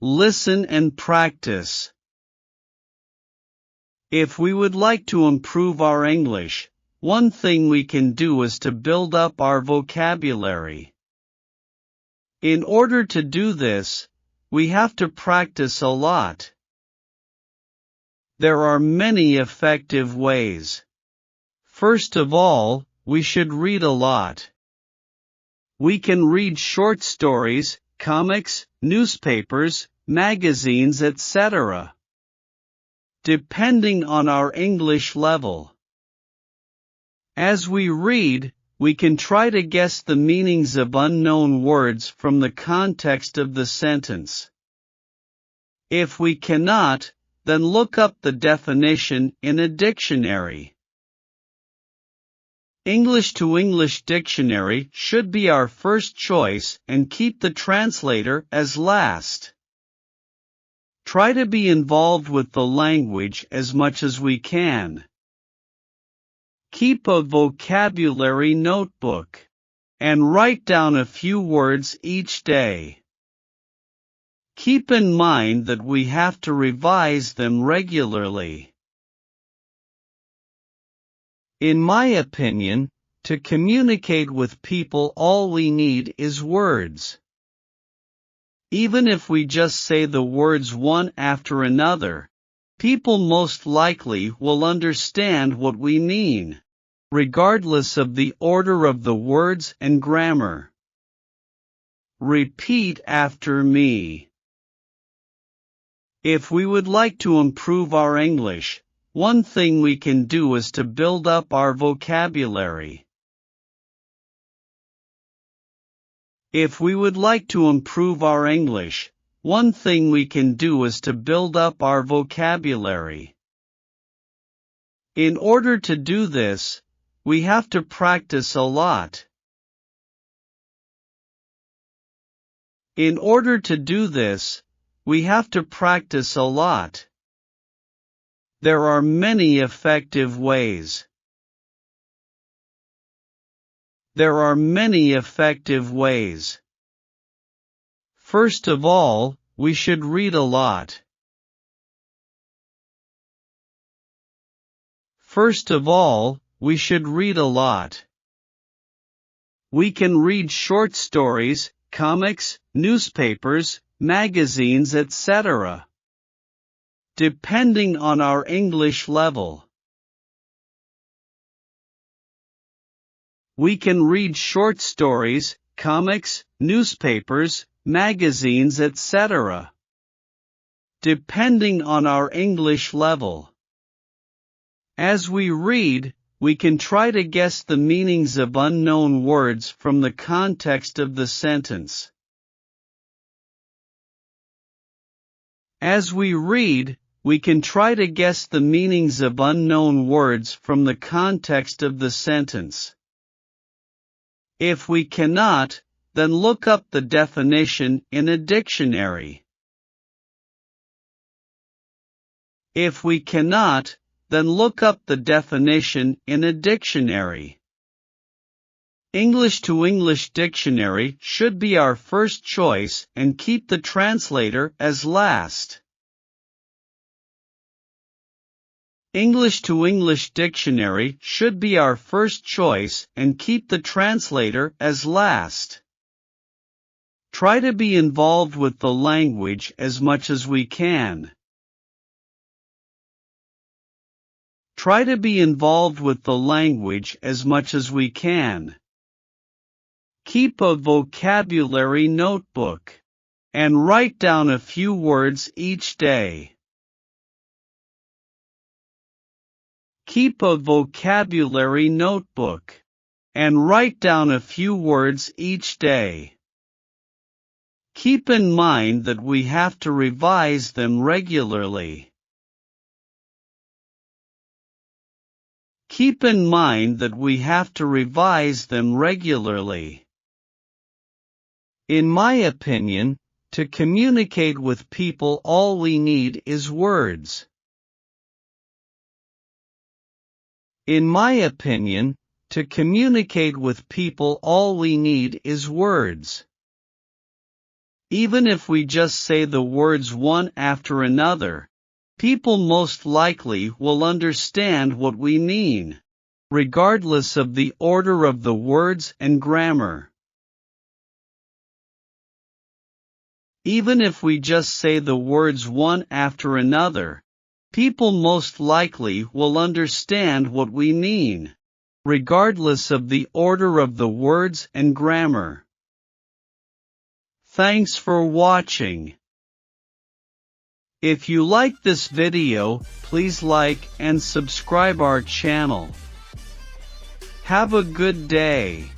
listen and practice. If we would like to improve our English, one thing we can do is to build up our vocabulary. In order to do this, we have to practice a lot. There are many effective ways. First of all, we should read a lot. We can read short stories, comics, newspapers, magazines, etc. Depending on our English level. As we read, we can try to guess the meanings of unknown words from the context of the sentence. If we cannot, then look up the definition in a dictionary. English to English dictionary should be our first choice and keep the translator as last. Try to be involved with the language as much as we can. Keep a vocabulary notebook and write down a few words each day. Keep in mind that we have to revise them regularly. In my opinion, to communicate with people all we need is words. Even if we just say the words one after another, people most likely will understand what we mean, regardless of the order of the words and grammar. Repeat after me. If we would like to improve our English, one thing we can do is to build up our vocabulary. If we would like to improve our English, one thing we can do is to build up our vocabulary. In order to do this, we have to practice a lot. In order to do this, we have to practice a lot. There are many effective ways. There are many effective ways. First of all, we should read a lot. First of all, we should read a lot. We can read short stories, comics, newspapers, magazines, etc. Depending on our English level. We can read short stories, comics, newspapers, magazines, etc. Depending on our English level. As we read, we can try to guess the meanings of unknown words from the context of the sentence. As we read, we can try to guess the meanings of unknown words from the context of the sentence. If we cannot, then look up the definition in a dictionary. If we cannot, then look up the definition in a dictionary. English to English dictionary should be our first choice and keep the translator as last. English to English dictionary should be our first choice and keep the translator as last. Try to be involved with the language as much as we can. Try to be involved with the language as much as we can. Keep a vocabulary notebook and write down a few words each day. Keep a vocabulary notebook and write down a few words each day. Keep in mind that we have to revise them regularly. Keep in mind that we have to revise them regularly. In my opinion, to communicate with people all we need is words. In my opinion, to communicate with people all we need is words. Even if we just say the words one after another, people most likely will understand what we mean, regardless of the order of the words and grammar. Even if we just say the words one after another, people most likely will understand what we mean, regardless of the order of the words and grammar. Thanks for watching. If you like this video, please like and subscribe our channel. Have a good day.